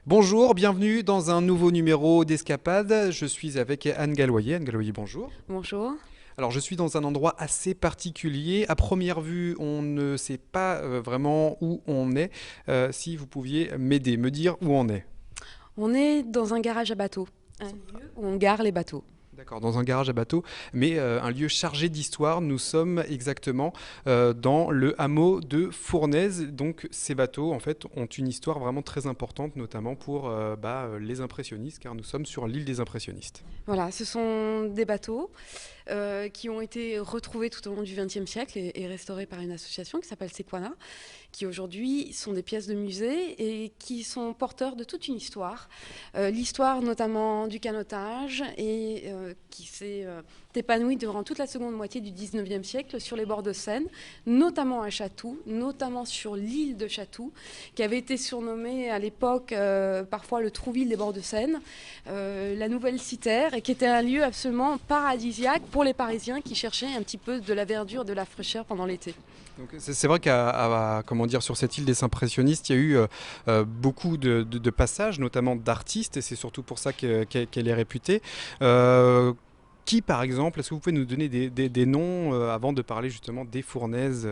Bonjour, bienvenue dans un nouveau numéro d'Escapade. Je suis avec Anne Galloyer. Anne Galloyer, bonjour. Bonjour. Alors je suis dans un endroit assez particulier. À première vue, on ne sait pas vraiment où on est. Si vous pouviez m'aider, me dire où on est. On est dans un garage à bateaux, un lieu où on gare les bateaux. D'accord, dans un garage à bateau, mais un lieu chargé d'histoire. Nous sommes exactement dans le hameau de Fournaise. Donc ces bateaux, en fait, ont une histoire vraiment très importante, notamment pour les impressionnistes, car nous sommes sur l'île des impressionnistes. Voilà, ce sont des bateaux qui ont été retrouvés tout au long du XXe siècle et restaurés par une association qui s'appelle Sequana, qui aujourd'hui sont des pièces de musée et qui sont porteurs de toute une histoire. L'histoire notamment du canotage et qui s'est épanouie durant toute la seconde moitié du XIXe siècle sur les bords de Seine, notamment à Chatou, notamment sur l'île de Chatou, qui avait été surnommée à l'époque parfois le Trouville des bords de Seine, la nouvelle Citerre, et qui était un lieu absolument paradisiaque pour les Parisiens qui cherchaient un petit peu de la verdure, de la fraîcheur pendant l'été. Donc, c'est vrai comment dire, sur cette île des impressionnistes, il y a eu beaucoup de passages, notamment d'artistes, et c'est surtout pour ça qu'elle est réputée. Qui, par exemple, est-ce que vous pouvez nous donner des noms avant de parler justement des Fournaises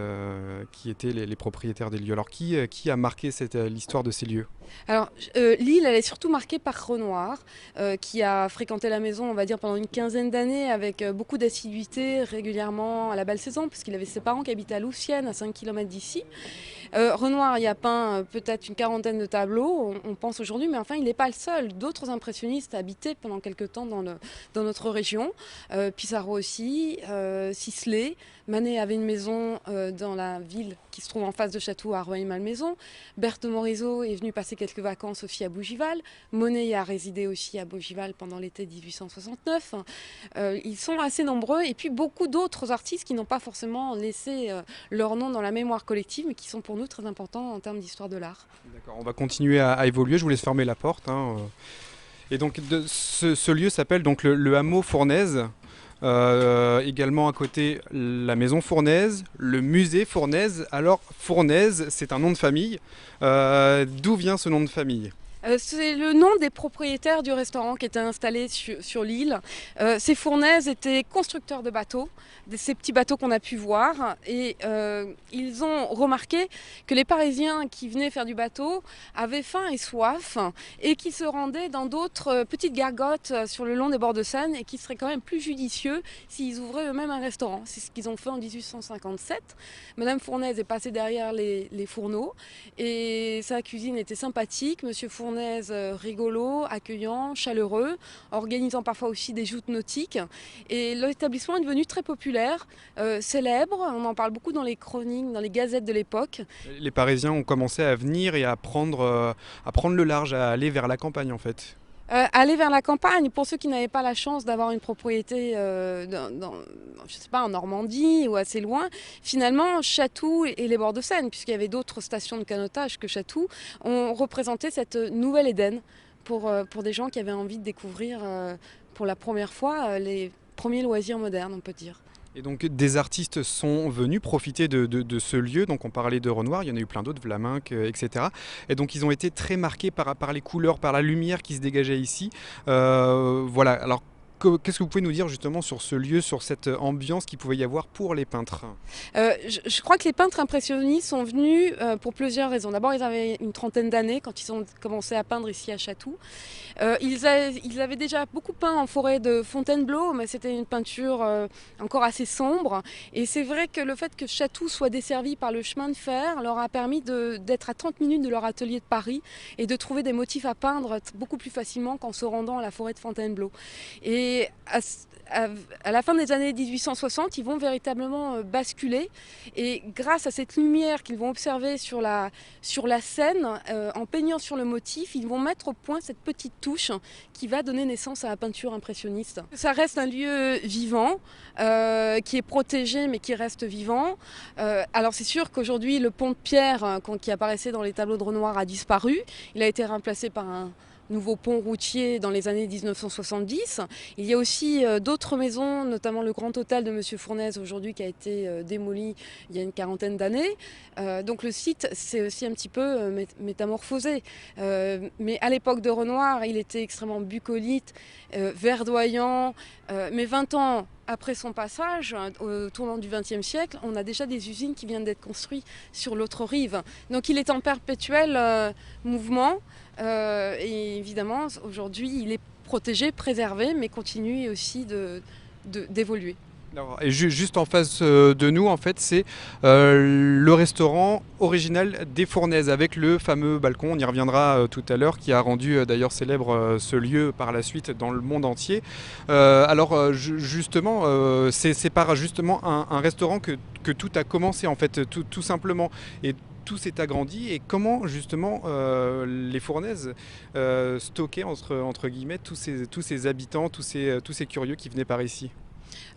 qui étaient les propriétaires des lieux? Alors, qui a marqué l'histoire de ces lieux? Alors, l'île, elle est surtout marquée par Renoir, qui a fréquenté la maison, on va dire, pendant une quinzaine d'années, avec beaucoup d'assiduité, régulièrement à la belle saison, puisqu'il avait ses parents qui habitaient à Louvciennes, à 5 km d'ici. Renoir y a peint peut-être une quarantaine de tableaux, on pense aujourd'hui, mais enfin, il n'est pas le seul. D'autres impressionnistes habitaient pendant quelque temps dans notre région. Pissarro aussi, Sisley. Manet avait une maison dans la ville qui se trouve en face de Chatou, à Rueil-Malmaison. Berthe Morisot est venu passer quelques vacances aussi à Bougival. Monet y a résidé aussi à Bougival pendant l'été 1869. Ils sont assez nombreux. Et puis beaucoup d'autres artistes qui n'ont pas forcément laissé leur nom dans la mémoire collective, mais qui sont pour nous très importants en termes d'histoire de l'art. D'accord, on va continuer à évoluer. Je vous laisse fermer la porte. Et donc, ce lieu s'appelle donc le hameau Fournaise. Également à côté, la maison Fournaise, le musée Fournaise. Alors, Fournaise, c'est un nom de famille. D'où vient ce nom de famille? C'est le nom des propriétaires du restaurant qui était installé sur l'île. Ces Fournaises étaient constructeurs de bateaux, ces petits bateaux qu'on a pu voir. Et ils ont remarqué que les Parisiens qui venaient faire du bateau avaient faim et soif et qui se rendaient dans d'autres petites gargotes sur le long des bords de Seine et qui seraient quand même plus judicieux s'ils ouvraient eux-mêmes un restaurant. C'est ce qu'ils ont fait en 1857. Madame Fournaise est passée derrière les fourneaux et sa cuisine était sympathique. Monsieur Fournaise rigolo, accueillant, chaleureux, organisant parfois aussi des joutes nautiques. Et l'établissement est devenu très populaire, célèbre. On en parle beaucoup dans les chroniques, dans les gazettes de l'époque. Les Parisiens ont commencé à venir et à prendre le large, à aller vers la campagne en fait. Aller vers la campagne, pour ceux qui n'avaient pas la chance d'avoir une propriété je sais pas, en Normandie ou assez loin, finalement Chatou et les bords de Seine, puisqu'il y avait d'autres stations de canotage que Chatou, ont représenté cette nouvelle Éden pour des gens qui avaient envie de découvrir pour la première fois les premiers loisirs modernes, on peut dire. Et donc des artistes sont venus profiter de ce lieu. Donc on parlait de Renoir, il y en a eu plein d'autres, Vlaminck, etc. Et donc ils ont été très marqués par les couleurs, par la lumière qui se dégageait ici. Voilà, alors qu'est-ce que vous pouvez nous dire justement sur ce lieu, sur cette ambiance qu'il pouvait y avoir pour les peintres? Je crois que les peintres impressionnistes sont venus pour plusieurs raisons. D'abord, ils avaient une trentaine d'années quand ils ont commencé à peindre ici à Chatou. Ils avaient déjà beaucoup peint en forêt de Fontainebleau, mais c'était une peinture encore assez sombre. Et c'est vrai que le fait que Chatou soit desservi par le chemin de fer leur a permis d'être à 30 minutes de leur atelier de Paris et de trouver des motifs à peindre beaucoup plus facilement qu'en se rendant à la forêt de Fontainebleau. Et à la fin des années 1860, ils vont véritablement basculer et grâce à cette lumière qu'ils vont observer sur la scène, en peignant sur le motif, ils vont mettre au point cette petite touche qui va donner naissance à la peinture impressionniste. Ça reste un lieu vivant, qui est protégé mais qui reste vivant. Alors c'est sûr qu'aujourd'hui le pont de pierre qui apparaissait dans les tableaux de Renoir a disparu, il a été remplacé par un nouveau pont routier dans les années 1970. Il y a aussi d'autres maisons, notamment le Grand Hôtel de Monsieur Fournaise aujourd'hui qui a été démoli il y a une quarantaine d'années. Donc le site s'est aussi un petit peu métamorphosé. Mais à l'époque de Renoir, il était extrêmement bucolique, verdoyant. Mais 20 ans après son passage, au tournant du XXe siècle, on a déjà des usines qui viennent d'être construites sur l'autre rive. Donc il est en perpétuel mouvement. Et évidemment, aujourd'hui, il est protégé, préservé, mais continue aussi d'évoluer. Et juste en face de nous, en fait, c'est le restaurant original des Fournaises avec le fameux balcon, on y reviendra tout à l'heure, qui a rendu d'ailleurs célèbre ce lieu par la suite dans le monde entier. Justement, c'est par justement un restaurant que tout a commencé, en fait, tout simplement. Et tout s'est agrandi et comment justement les Fournaises stockaient entre guillemets tous ces habitants, tous ces curieux qui venaient par ici.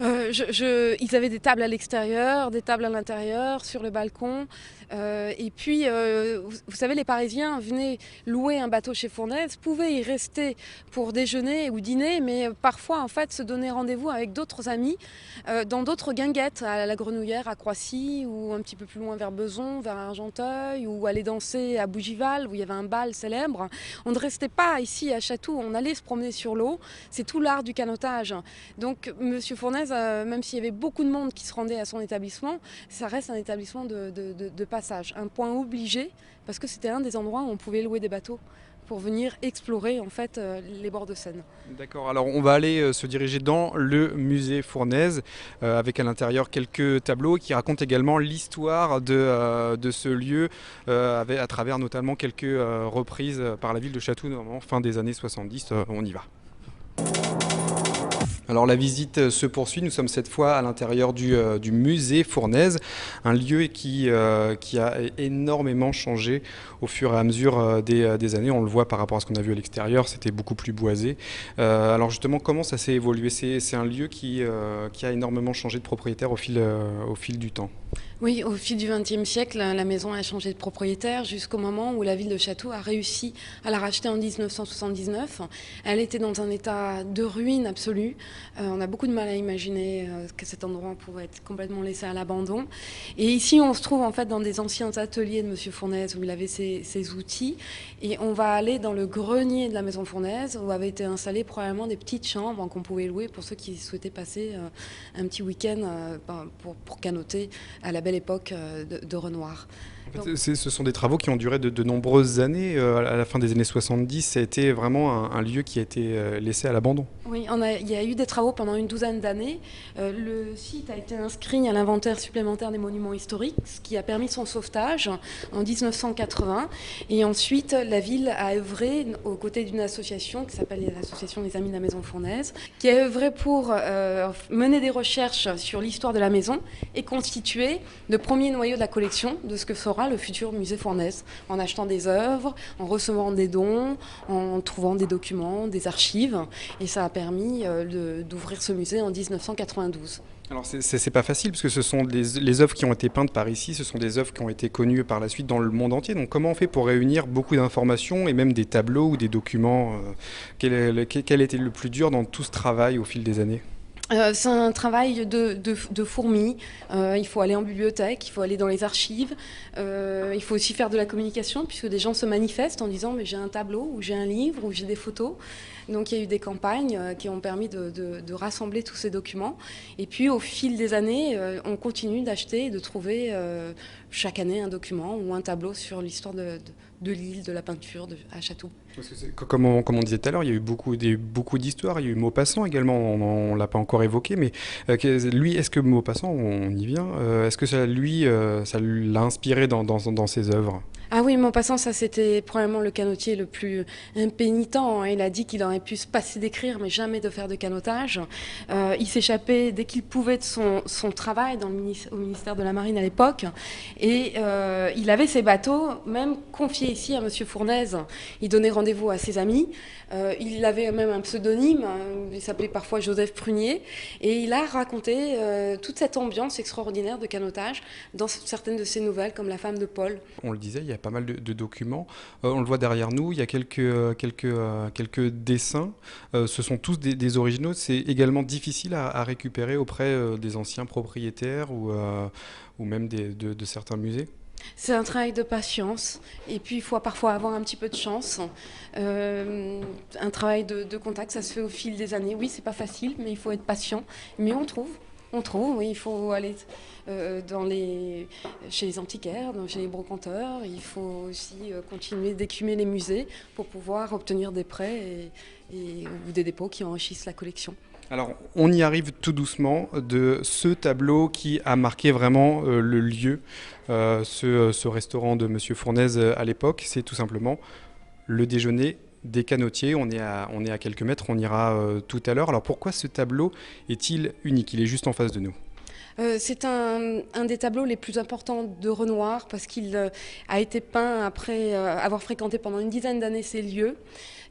Ils avaient des tables à l'extérieur, des tables à l'intérieur, sur le balcon. Et puis, vous savez, les Parisiens venaient louer un bateau chez Fournaise, pouvaient y rester pour déjeuner ou dîner, mais parfois, en fait, se donner rendez-vous avec d'autres amis dans d'autres guinguettes, à la Grenouillère, à Croissy, ou un petit peu plus loin vers Besançon, vers Argenteuil, ou aller danser à Bougival, où il y avait un bal célèbre. On ne restait pas ici à Chatou, on allait se promener sur l'eau. C'est tout l'art du canotage. Donc, Monsieur Fournaise, même s'il y avait beaucoup de monde qui se rendait à son établissement, ça reste un établissement de passage, un point obligé, parce que c'était un des endroits où on pouvait louer des bateaux pour venir explorer en fait les bords de Seine. D'accord, alors on va aller se diriger dans le musée Fournaise avec à l'intérieur quelques tableaux qui racontent également l'histoire de ce lieu à travers notamment quelques reprises par la ville de Chatou, notamment fin des années 70. On y va. Alors la visite se poursuit, nous sommes cette fois à l'intérieur du musée Fournaise, un lieu qui a énormément changé au fur et à mesure des années. On le voit par rapport à ce qu'on a vu à l'extérieur, c'était beaucoup plus boisé. Alors justement, comment ça s'est évolué? C'est un lieu qui a énormément changé de propriétaire au fil du temps. Oui, au fil du XXe siècle, la maison a changé de propriétaire jusqu'au moment où la ville de Chatou a réussi à la racheter en 1979. Elle était dans un état de ruine absolue. On a beaucoup de mal à imaginer que cet endroit pouvait être complètement laissé à l'abandon. Et ici, on se trouve en fait dans des anciens ateliers de Monsieur Fournaise où il avait ses outils. Et on va aller dans le grenier de la maison Fournaise où avaient été installées probablement des petites chambres qu'on pouvait louer pour ceux qui souhaitaient passer un petit week-end pour canoter à la belle époque de Renoir. En fait, ce sont des travaux qui ont duré de nombreuses années. À la fin des années 70, ça a été vraiment un lieu qui a été laissé à l'abandon. Oui, il y a eu des travaux pendant une douzaine d'années. Le site a été inscrit à l'inventaire supplémentaire des monuments historiques, ce qui a permis son sauvetage en 1980. Et ensuite, la ville a œuvré aux côtés d'une association qui s'appelle l'Association des Amis de la Maison Fournaise, qui a œuvré pour mener des recherches sur l'histoire de la maison et constituer le premier noyau de la collection de ce que sera le futur musée Fournaise, en achetant des œuvres, en recevant des dons, en trouvant des documents, des archives. Et ça a permis d'ouvrir ce musée en 1992. Alors c'est pas facile parce que ce sont les œuvres qui ont été peintes par ici, ce sont des œuvres qui ont été connues par la suite dans le monde entier. Donc comment on fait pour réunir beaucoup d'informations et même des tableaux ou des documents quel était le plus dur dans tout ce travail au fil des années? C'est un travail de fourmi. Il faut aller en bibliothèque, il faut aller dans les archives. Il faut aussi faire de la communication puisque des gens se manifestent en disant mais j'ai un tableau ou j'ai un livre ou j'ai des photos. Donc il y a eu des campagnes qui ont permis de rassembler tous ces documents. Et puis au fil des années, on continue d'acheter et de trouver chaque année un document ou un tableau sur l'histoire de l'île, de la peinture à Chatou. Parce que comme on disait tout à l'heure, il y a eu beaucoup d'histoires. Il y a eu Maupassant également, on ne l'a pas encore évoqué, mais lui, est-ce que Maupassant, on y vient, est-ce que ça l'a inspiré dans ses œuvres? Ah oui, Maupassant, ça c'était probablement le canotier le plus impénitent. Il a dit qu'il aurait pu se passer d'écrire, mais jamais de faire de canotage. Il s'échappait dès qu'il pouvait de son travail au ministère de la Marine à l'époque. Et il avait ses bateaux, même confiés ici à Monsieur Fournaise. Il donnait rendez-vous à ses amis. Il avait même un pseudonyme, il s'appelait parfois Joseph Prunier. Et il a raconté toute cette ambiance extraordinaire de canotage dans certaines de ses nouvelles, comme La femme de Paul. On le disait, il y a pas mal de documents. On le voit derrière nous, il y a quelques dessins. Ce sont tous des originaux. C'est également difficile à récupérer auprès des anciens propriétaires ou même de certains musées. C'est un travail de patience et puis il faut parfois avoir un petit peu de chance. Un travail de contact, ça se fait au fil des années. Oui, c'est pas facile, mais il faut être patient. Mais on trouve. On trouve, oui, il faut aller chez les antiquaires, chez les brocanteurs. Il faut aussi continuer d'écumer les musées pour pouvoir obtenir des prêts ou des dépôts qui enrichissent la collection. Alors, on y arrive tout doucement de ce tableau qui a marqué vraiment le lieu, ce restaurant de Monsieur Fournaise à l'époque. C'est tout simplement le déjeuner des canotiers. On est à quelques mètres, on ira tout à l'heure. Alors, pourquoi ce tableau est-il unique? Il est juste en face de nous. C'est un des tableaux les plus importants de Renoir parce qu'il a été peint après avoir fréquenté pendant une dizaine d'années ces lieux.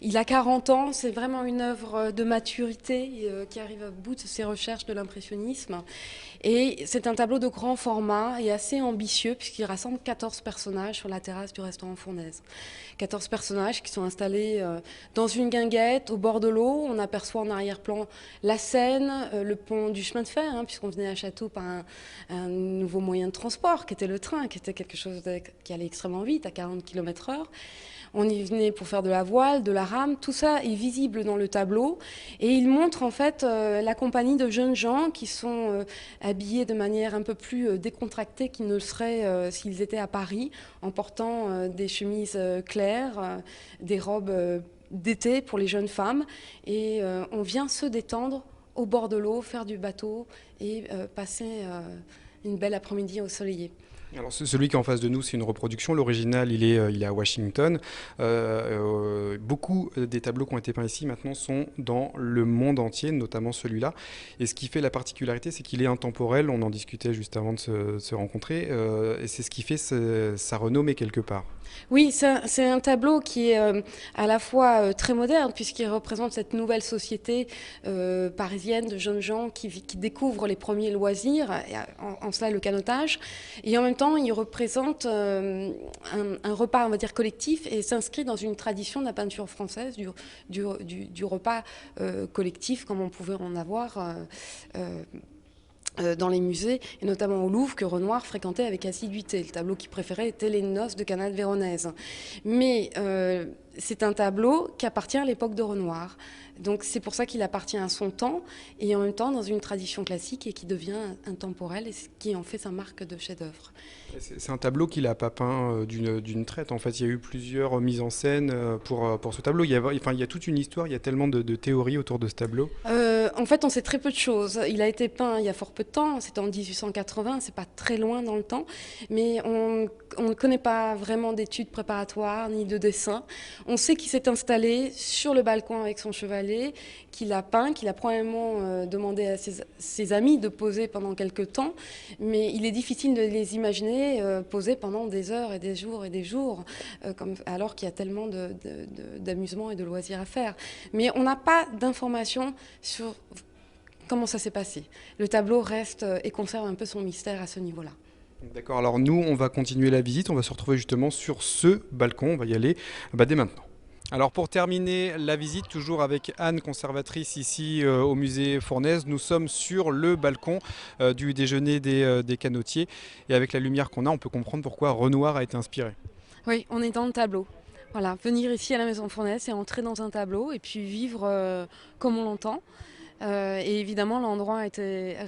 Il a 40 ans, c'est vraiment une œuvre de maturité qui arrive au bout de ses recherches de l'impressionnisme. Et c'est un tableau de grand format et assez ambitieux puisqu'il rassemble 14 personnages sur la terrasse du restaurant Fournaise. 14 personnages qui sont installés dans une guinguette au bord de l'eau. On aperçoit en arrière-plan la Seine, le pont du chemin de fer, puisqu'on venait à Château par un nouveau moyen de transport qui était le train, qui était quelque chose qui allait extrêmement vite, à 40 km/h. On y venait pour faire de la voile, de la rame. Tout ça est visible dans le tableau. Et il montre en fait la compagnie de jeunes gens qui sont habillés de manière un peu plus décontractée qu'ils ne le seraient s'ils étaient à Paris, en portant des chemises claires, des robes d'été pour les jeunes femmes. Et on vient se détendre au bord de l'eau, faire du bateau et passer une belle après-midi ensoleillée. Alors, celui qui est en face de nous, c'est une reproduction. L'original, il est à Washington. Beaucoup des tableaux qui ont été peints ici maintenant sont dans le monde entier, notamment celui-là. Et ce qui fait la particularité, c'est qu'il est intemporel. On en discutait juste avant de se rencontrer. Et c'est ce qui fait sa renommée quelque part. Oui, c'est un tableau qui est à la fois très moderne, puisqu'il représente cette nouvelle société parisienne de jeunes gens qui découvrent les premiers loisirs, et en cela le canotage. Et en même temps, il représente un repas, on va dire, collectif et s'inscrit dans une tradition de la peinture française, du repas collectif, comme on pouvait en avoir dans les musées, et notamment au Louvre, que Renoir fréquentait avec assiduité. Le tableau qu'il préférait était Les Noces de Canal Véronèse. Mais c'est un tableau qui appartient à l'époque de Renoir. Donc c'est pour ça qu'il appartient à son temps, et en même temps dans une tradition classique, et qui devient intemporel, et ce qui en fait sa marque de chef-d'œuvre. C'est un tableau qu'il n'a pas peint d'une traite. En fait, il y a eu plusieurs mises en scène pour ce tableau. Il y a toute une histoire, il y a tellement de théories autour de ce tableau. En fait, on sait très peu de choses. Il a été peint il y a fort peu de temps, c'était en 1880, c'est pas très loin dans le temps, mais on ne connaît pas vraiment d'études préparatoires ni de dessin. On sait qu'il s'est installé sur le balcon avec son chevalet, qu'il a peint, qu'il a probablement demandé à ses amis de poser pendant quelques temps, mais il est difficile de les imaginer poser pendant des heures et des jours, alors qu'il y a tellement d'amusement et de loisirs à faire. Mais on n'a pas d'informations sur comment ça s'est passé. Le tableau reste et conserve un peu son mystère à ce niveau-là. D'accord, alors nous, on va continuer la visite, on va se retrouver justement sur ce balcon, on va y aller dès maintenant. Alors pour terminer la visite, toujours avec Anne, conservatrice ici au musée Fournaise, nous sommes sur le balcon du déjeuner des canotiers, et avec la lumière qu'on a, on peut comprendre pourquoi Renoir a été inspiré. Oui, on est dans le tableau. Voilà, venir ici à la maison Fournaise, c'est entrer dans un tableau et puis vivre comme on l'entend. Et évidemment, l'endroit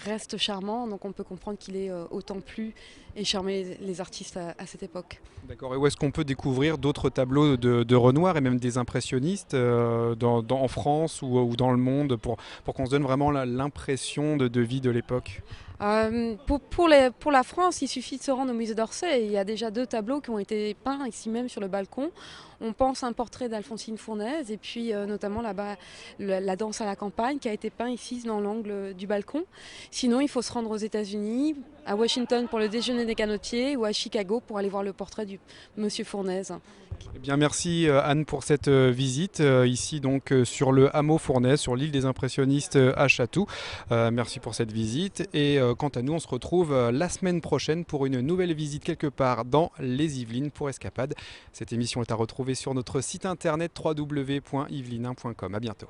reste charmant, donc on peut comprendre qu'il est autant plu et charmé les artistes à cette époque. D'accord, et où est-ce qu'on peut découvrir d'autres tableaux de Renoir et même des impressionnistes en France ou dans le monde pour qu'on se donne vraiment l'impression de vie de l'époque? Pour la France, il suffit de se rendre au musée d'Orsay. Il y a déjà 2 tableaux qui ont été peints ici même sur le balcon. On pense à un portrait d'Alphonsine Fournaise et puis notamment là-bas la danse à la campagne qui a été peint ici dans l'angle du balcon. Sinon, il faut se rendre aux États-Unis, à Washington pour le déjeuner des Canotiers ou à Chicago pour aller voir le portrait du monsieur Fournaise. Eh bien, merci Anne pour cette visite ici donc sur le hameau Fournaise, sur l'île des impressionnistes à Chatou. Merci pour cette visite et quant à nous, on se retrouve la semaine prochaine pour une nouvelle visite quelque part dans les Yvelines pour Escapade. Cette émission est à retrouver sur notre site internet www.yvelinin.com. À bientôt.